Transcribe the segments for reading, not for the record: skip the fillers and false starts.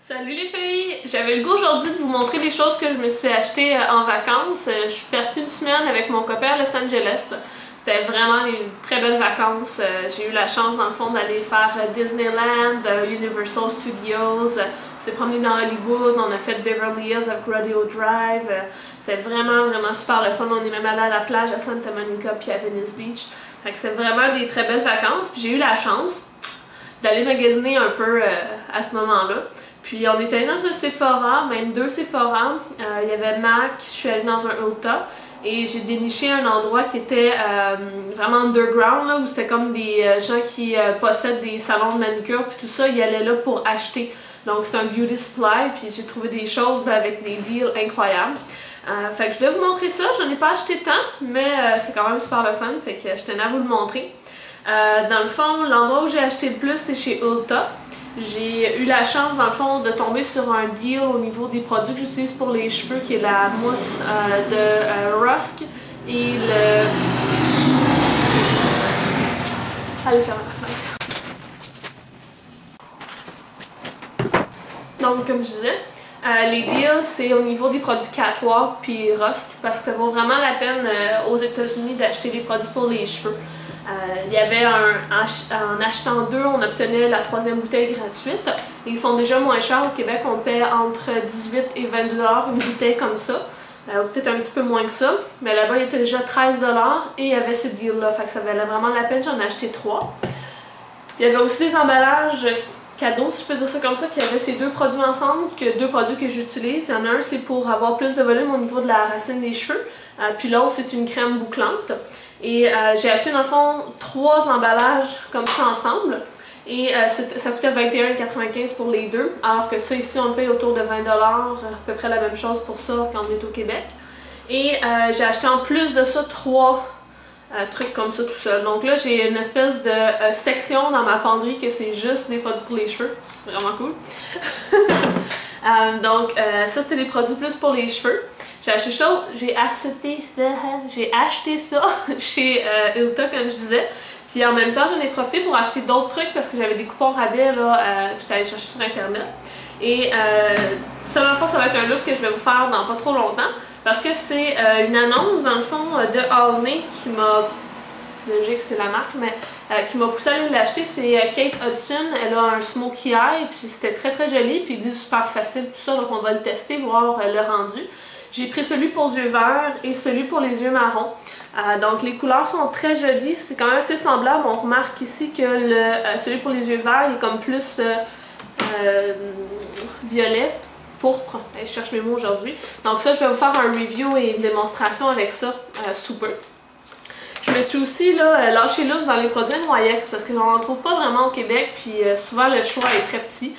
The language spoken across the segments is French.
Salut les filles! J'avais le goût aujourd'hui de vous montrer les choses que je me suis achetées en vacances. Je suis partie une semaine avec mon copain à Los Angeles. C'était vraiment des très belles vacances. J'ai eu la chance dans le fond d'aller faire Disneyland, Universal Studios. On s'est promené dans Hollywood, on a fait Beverly Hills avec Rodeo Drive. C'était vraiment super le fun. On est même allé à la plage à Santa Monica puis à Venice Beach. Fait que c'est vraiment des très belles vacances. Puis j'ai eu la chance d'aller magasiner un peu à ce moment-là. Puis on est allé dans un Sephora, même deux Sephora. Il y avait Mac, je suis allée dans un Ulta et j'ai déniché un endroit qui était vraiment underground, là, où c'était comme des gens qui possèdent des salons de manucure puis tout ça, ils allaient là pour acheter. Donc c'est un beauty supply, puis j'ai trouvé des choses là, avec des deals incroyables. Fait que je voulais vous montrer ça, j'en ai pas acheté tant, mais c'est quand même super le fun, fait que je tenais à vous le montrer. Dans le fond, l'endroit où j'ai acheté le plus, c'est chez Ulta. J'ai eu la chance, dans le fond, de tomber sur un deal au niveau des produits que j'utilise pour les cheveux, qui est la mousse de Rusk et le... Allez fermer la fenêtre. Donc, comme je disais, les deals, c'est au niveau des produits Catwalk puis Rusk, parce que ça vaut vraiment la peine aux États-Unis d'acheter des produits pour les cheveux. Il y avait en achetant deux, on obtenait la troisième bouteille gratuite. Et ils sont déjà moins chers au Québec, on paie entre 18 et 22 $ une bouteille comme ça. Peut-être un petit peu moins que ça, mais là-bas il était déjà 13 $ et il y avait ce deal-là, fait que ça valait vraiment la peine, j'en ai acheté 3. Il y avait aussi des emballages cadeaux, si je peux dire ça comme ça, qui avaient ces deux produits ensemble, deux produits que j'utilise. Il y en a un, c'est pour avoir plus de volume au niveau de la racine des cheveux, puis l'autre, c'est une crème bouclante. Et j'ai acheté dans le fond 3 emballages comme ça ensemble. Et ça coûtait 21,95 pour les deux. Alors que ça ici on le paye autour de 20 $, à peu près la même chose pour ça quand on est au Québec. Et j'ai acheté en plus de ça 3 trucs comme ça tout seul. Donc là j'ai une espèce de section dans ma penderie que c'est juste des produits pour les cheveux. Vraiment cool. Donc ça c'était des produits plus pour les cheveux. J'ai acheté ça chez Ulta, comme je disais. Puis en même temps, j'en ai profité pour acheter d'autres trucs parce que j'avais des coupons rabais là, que j'étais allée chercher sur Internet. Et seulement fois, ça va être un look que je vais vous faire dans pas trop longtemps parce que c'est une annonce, dans le fond, de Almay qui m'a... Logique, c'est la marque, mais qui m'a poussé à aller l'acheter. C'est Kate Hudson. Elle a un smokey eye, puis c'était très joli, puis il dit super facile, tout ça. Donc on va le tester, voir le rendu. J'ai pris celui pour les yeux verts et celui pour les yeux marrons. Donc les couleurs sont très jolies, c'est quand même assez semblable. On remarque ici que celui pour les yeux verts est comme plus violet, pourpre. Je cherche mes mots aujourd'hui. Donc ça, je vais vous faire un review et une démonstration avec ça sous peu. Je me suis aussi lâché lousse dans les produits NYX parce que j'en en trouve pas vraiment au Québec, puis souvent le choix est très petit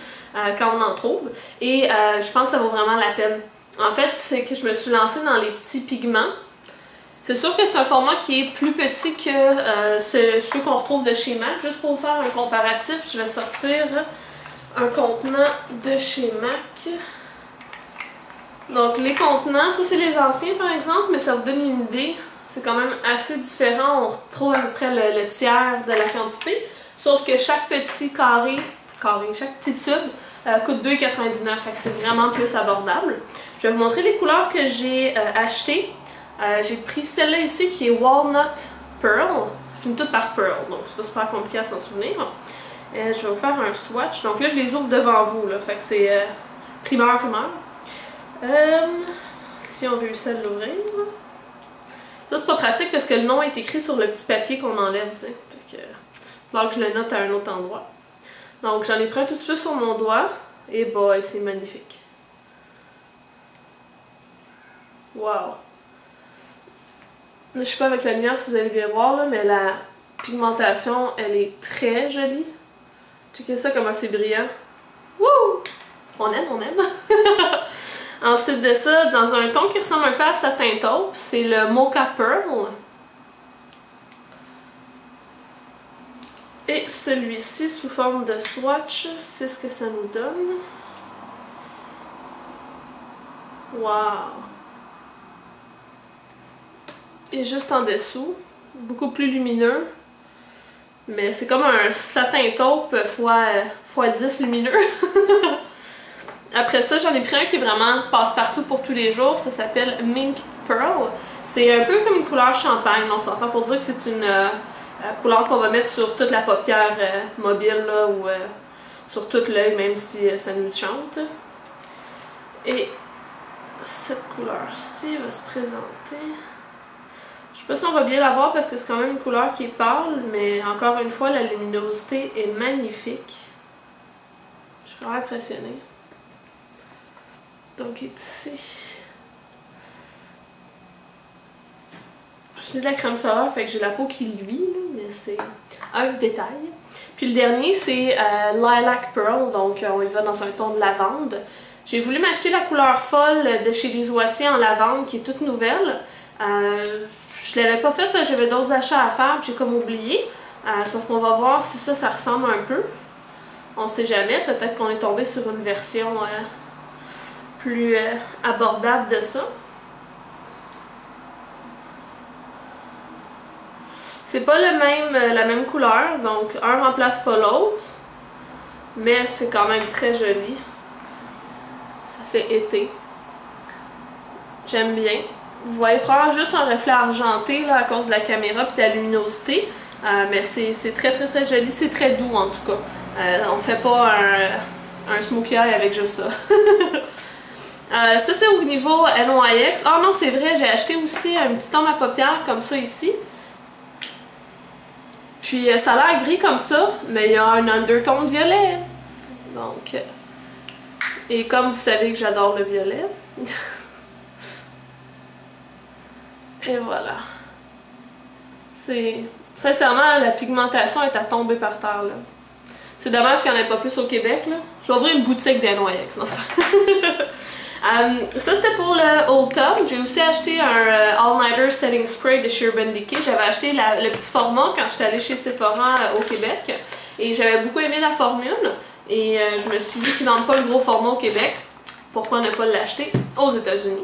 quand on en trouve. Et je pense que ça vaut vraiment la peine. En fait, c'est que je me suis lancée dans les petits pigments. C'est sûr que c'est un format qui est plus petit que ceux qu'on retrouve de chez MAC. Juste pour vous faire un comparatif, je vais sortir un contenant de chez MAC. Donc les contenants, ça c'est les anciens par exemple, mais ça vous donne une idée. C'est quand même assez différent, on retrouve à peu près le tiers de la quantité. Sauf que chaque petit chaque petit tube coûte 2,99 $, fait que c'est vraiment plus abordable. Je vais vous montrer les couleurs que j'ai achetées. J'ai pris celle-là ici qui est Walnut Pearl. Ça finit tout par Pearl, donc c'est pas super compliqué à s'en souvenir. Je vais vous faire un swatch. Donc là, je les ouvre devant vous, là, fait que c'est primeur. Si on réussit à l'ouvrir. Ça, c'est pas pratique parce que le nom est écrit sur le petit papier qu'on enlève, tu sais. Fait que, il va falloir que je le note à un autre endroit. Donc, j'en ai pris un tout petit peu sur mon doigt. Et boy, c'est magnifique. Wow! Là, je sais pas avec la lumière si vous allez bien voir, là, mais la pigmentation, elle est très jolie. Checkez ça, comment c'est brillant. Wouh! On aime, on aime! Ensuite de ça, dans un ton qui ressemble un peu à satin taupe, c'est le Mocha Pearl. Et celui-ci, sous forme de swatch, c'est ce que ça nous donne. Wow! Et juste en dessous, beaucoup plus lumineux. Mais c'est comme un satin taupe x 10 lumineux. Après ça, j'en ai pris un qui est vraiment passe-partout pour tous les jours. Ça s'appelle Mink Pearl. C'est un peu comme une couleur champagne. On s'entend pour dire que c'est une couleur qu'on va mettre sur toute la paupière mobile là, ou sur tout l'œil, même si ça nous chante. Et cette couleur-ci va se présenter. Je sais pas si on va bien la voir parce que c'est quand même une couleur qui est pâle, mais encore une fois, la luminosité est magnifique. Je suis vraiment impressionnée. Donc, il est ici. Je mets de la crème solaire, fait que j'ai la peau qui luit, mais c'est un détail. Puis le dernier, c'est Lilac Pearl, donc on y va dans un ton de lavande. J'ai voulu m'acheter la couleur folle de chez Les Oitiers en lavande, qui est toute nouvelle. Je l'avais pas faite parce que j'avais d'autres achats à faire, puis j'ai comme oublié. Sauf qu'on va voir si ça ressemble un peu. On sait jamais, peut-être qu'on est tombé sur une version plus abordable de ça. C'est pas la même couleur, donc un remplace pas l'autre, mais c'est quand même très joli. Ça fait été. J'aime bien. Vous voyez probablement juste un reflet argenté là, à cause de la caméra et de la luminosité, mais c'est très très très joli, c'est très doux en tout cas. On fait pas un smokey eye avec juste ça. Ça c'est au niveau NYX. Ah non, c'est vrai, j'ai acheté aussi un petit homme à paupières comme ça ici. Puis ça a l'air gris comme ça, mais il y a un undertone violet. Donc, et comme vous savez que j'adore le violet. Et voilà. C'est... Sincèrement, la pigmentation est à tomber par terre, là. C'est dommage qu'il n'y en ait pas plus au Québec, là. Je vais ouvrir une boutique d'NYX, non, c'est ça, c'était pour le Ulta. J'ai aussi acheté un All-Nighter Setting Spray de chez Urban Decay. J'avais acheté le petit format quand j'étais allée chez Sephora au Québec. Et j'avais beaucoup aimé la formule. Et je me suis dit qu'ils vendent pas le gros format au Québec. Pourquoi ne pas l'acheter aux États-Unis?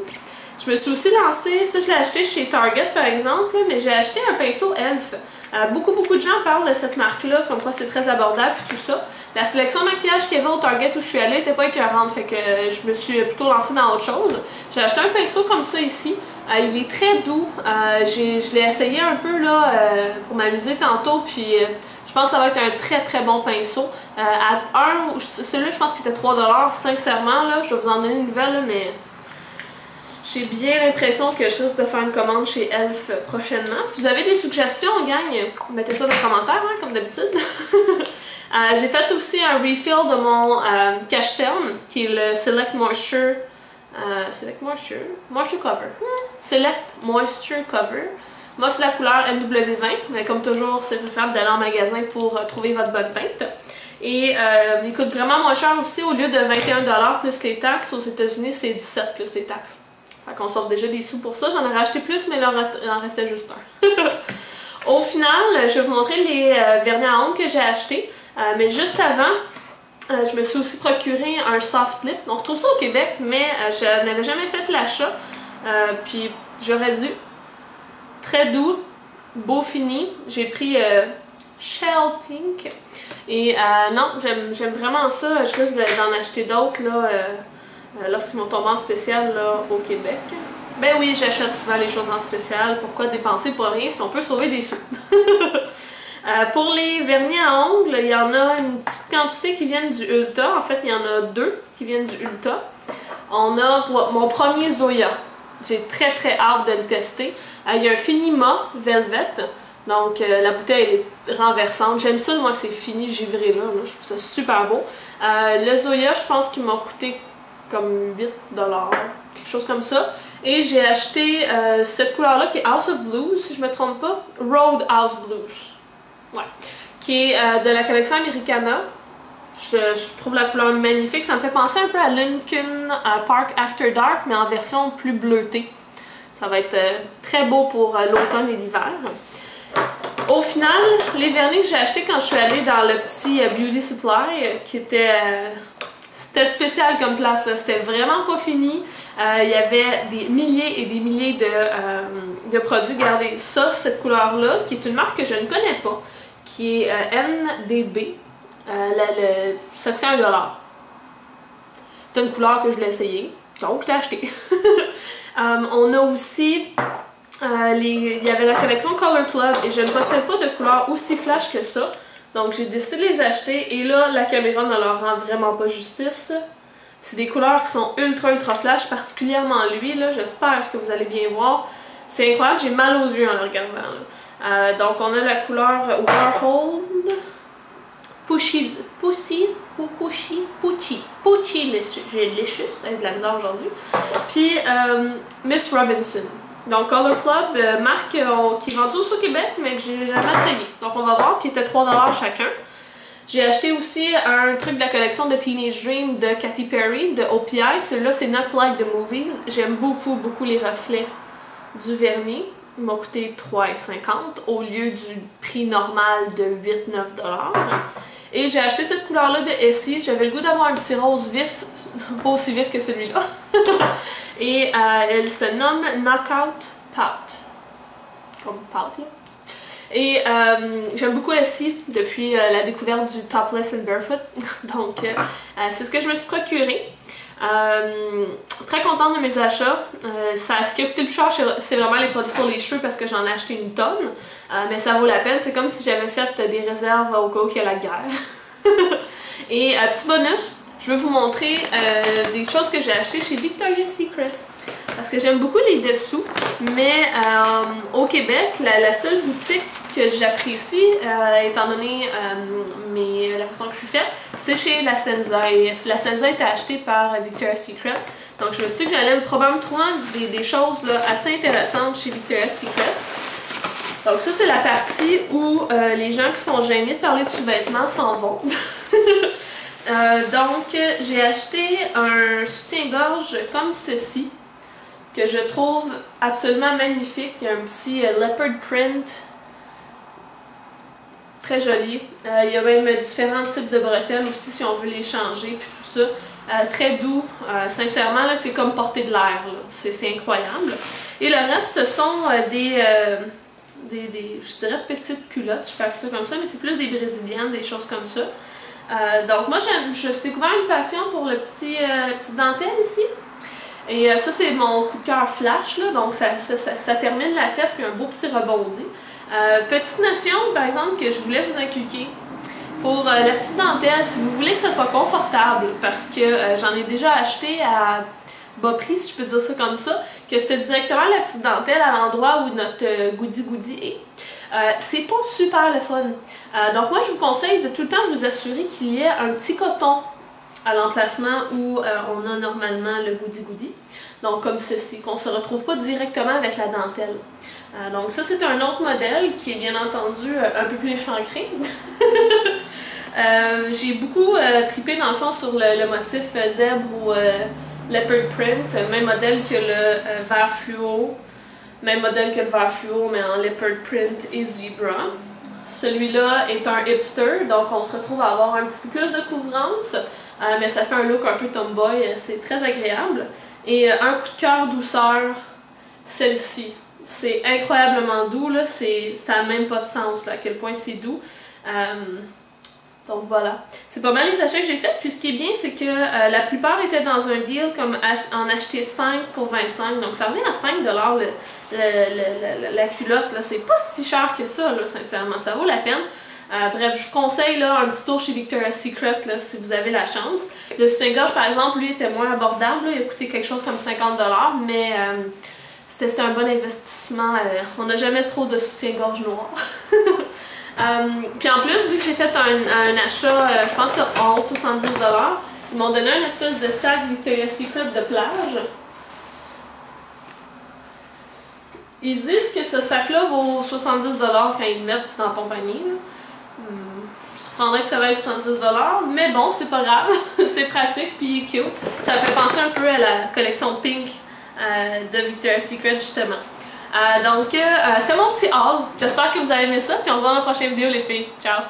Je me suis aussi lancée, ça je l'ai acheté chez Target par exemple, mais j'ai acheté un pinceau Elf. Beaucoup de gens parlent de cette marque-là, comme quoi c'est très abordable et tout ça. La sélection maquillage qu'il y avait au Target où je suis allée n'était pas écœurante, fait que je me suis plutôt lancée dans autre chose. J'ai acheté un pinceau comme ça ici. Il est très doux. Je l'ai essayé un peu là pour m'amuser tantôt, puis je pense que ça va être un très très bon pinceau. Celui-là je pense qu'il était 3$, sincèrement, là, je vais vous en donner une nouvelle, là, mais... J'ai bien l'impression que je risque de faire une commande chez Elf prochainement. Si vous avez des suggestions, gang, mettez ça dans les commentaires, hein, comme d'habitude. J'ai fait aussi un refill de mon cache-cerne, qui est le Select Moisture... Moisture Cover. Select Moisture Cover. Moi, c'est la couleur NW20, mais comme toujours, c'est préférable d'aller en magasin pour trouver votre bonne teinte. Et il coûte vraiment moins cher aussi, au lieu de 21$ plus les taxes. Aux États-Unis, c'est 17$ plus les taxes. Fait qu'on sort déjà des sous pour ça. J'en ai racheté plus, mais il en restait juste un. Au final, je vais vous montrer les vernis à ongles que j'ai achetés. Mais juste avant, je me suis aussi procuré un soft lip. On retrouve ça au Québec, mais je n'avais jamais fait l'achat. Puis j'aurais dû. Très doux, beau fini. J'ai pris Shell Pink. Et non, j'aime vraiment ça. Je risque d'en acheter d'autres là. Lorsqu'ils vont tomber en spécial là, au Québec. Ben oui, j'achète souvent les choses en spécial. Pourquoi dépenser pour rien si on peut sauver des sous? Pour les vernis à ongles, il y en a une petite quantité qui viennent du Ulta. En fait, il y en a 2 qui viennent du Ulta. On a mon premier Zoya. J'ai très très hâte de le tester. Il y a un Finima Velvet. Donc la bouteille elle est renversante. J'aime ça, moi c'est fini givré là. Je trouve ça super beau. Le Zoya, je pense qu'il m'a coûté comme 8$, quelque chose comme ça. Et j'ai acheté cette couleur-là qui est House of Blues, si je me trompe pas. Road House Blues. Ouais. Qui est de la collection Americana. Je trouve la couleur magnifique. Ça me fait penser un peu à Lincoln Park After Dark, mais en version plus bleutée. Ça va être très beau pour l'automne et l'hiver. Au final, les vernis que j'ai achetés quand je suis allée dans le petit Beauty Supply, qui était... C'était spécial comme place, là. C'était vraiment pas fini. Il y avait des milliers et des milliers de produits. Regardez ça, cette couleur-là, qui est une marque que je ne connais pas, qui est NDB. Ça coûte $1. c'était une couleur que je voulais essayer, donc je l'ai acheté. On a aussi, il y avait la collection Color Club et je ne possède pas de couleurs aussi flash que ça. Donc j'ai décidé de les acheter et là, la caméra ne leur rend vraiment pas justice. C'est des couleurs qui sont ultra flash, particulièrement lui, là, j'espère que vous allez bien voir. C'est incroyable, j'ai mal aux yeux en le regardant. Donc on a la couleur Warhol, Pucci Licious, avec de la misère aujourd'hui. Puis Miss Robinson. Donc Color Club, marque qui est vendue aussi au Québec, mais que j'ai jamais essayé. Donc on va voir, qui était 3$ chacun. J'ai acheté aussi un truc de la collection de Teenage Dream de Katy Perry, de OPI. Celui-là, c'est Not Like the Movies. J'aime beaucoup les reflets du vernis. Il m'a coûté 3,50$ au lieu du prix normal de 8-9$. Et j'ai acheté cette couleur-là de Essie. J'avais le goût d'avoir un petit rose vif, pas aussi vif que celui-là. Et elle se nomme Knockout Pout. Comme pout, là. Et j'aime beaucoup Essie depuis la découverte du Topless and Barefoot. Donc, c'est ce que je me suis procuré. Très contente de mes achats. Ce qui a coûté le plus cher, c'est vraiment les produits pour les cheveux parce que j'en ai acheté une tonne. Mais ça vaut la peine. C'est comme si j'avais fait des réserves au cas où il y a la guerre. Et petit bonus, je veux vous montrer des choses que j'ai achetées chez Victoria's Secret. Parce que j'aime beaucoup les dessous, mais au Québec, la seule boutique que j'apprécie, étant donné la façon que je suis faite, c'est chez La Senza. Et La Senza était achetée par Victoria's Secret. Donc je me suis dit que j'allais probablement trouver des choses là, assez intéressantes chez Victoria's Secret. Donc ça, c'est la partie où les gens qui sont gênés de parler de sous-vêtements s'en vont. Donc j'ai acheté un soutien-gorge comme ceci, que je trouve absolument magnifique. Il y a un petit leopard print très joli. Il y a même différents types de bretelles aussi si on veut les changer, puis tout ça. Très doux. Sincèrement, là, c'est comme porter de l'air. C'est incroyable. Et le reste, ce sont je dirais petites culottes, je peux appeler ça comme ça, mais c'est plus des brésiliennes, des choses comme ça. Donc moi, je suis découvert une passion pour la petite dentelle ici. Et ça, c'est mon coup de cœur flash, là, donc ça termine la fesse puis un beau petit rebondi. Petite notion, par exemple, que je voulais vous inculquer. Pour la petite dentelle, si vous voulez que ça soit confortable, parce que j'en ai déjà acheté à bas prix, si je peux dire ça comme ça, que c'était directement la petite dentelle à l'endroit où notre goody est. C'est pas super le fun. Donc moi, je vous conseille de tout le temps vous assurer qu'il y ait un petit coton à l'emplacement où on a normalement le goody. Donc comme ceci, qu'on ne se retrouve pas directement avec la dentelle. Donc ça, c'est un autre modèle qui est bien entendu un peu plus échancré. J'ai beaucoup trippé dans le fond sur le motif zèbre ou leopard print, même modèle que le vert fluo. Même modèle que le vert fluo, mais en leopard print et zebra. Celui-là est un hipster, donc on se retrouve à avoir un petit peu plus de couvrance, mais ça fait un look un peu tomboy, c'est très agréable. Et un coup de cœur douceur, celle-ci. C'est incroyablement doux, là, ça n'a même pas de sens là, à quel point c'est doux. Donc voilà. C'est pas mal les achats que j'ai faits, puis ce qui est bien, c'est que la plupart étaient dans un deal comme en acheter 5 pour 25, donc ça revient à 5$ la culotte, là. C'est pas si cher que ça, là, sincèrement, ça vaut la peine. Bref, je vous conseille là, un petit tour chez Victoria's Secret là, si vous avez la chance. Le soutien-gorge, par exemple, lui était moins abordable, là, il a coûté quelque chose comme 50$, mais c'était un bon investissement. On n'a jamais trop de soutien-gorge noir. Puis en plus, vu que j'ai fait un achat, je pense que c'était 70$, ils m'ont donné une espèce de sac Victoria's Secret de plage. Ils disent que ce sac-là vaut 70$ quand ils le mettent dans ton panier. Je surprendrais que ça vaille 70$, mais bon, c'est pas grave. C'est pratique, puis il est cute. Ça me fait penser un peu à la collection Pink de Victoria's Secret, justement. Donc, c'était mon petit haul. J'espère que vous avez aimé ça, puis on se voit dans la prochaine vidéo, les filles. Ciao!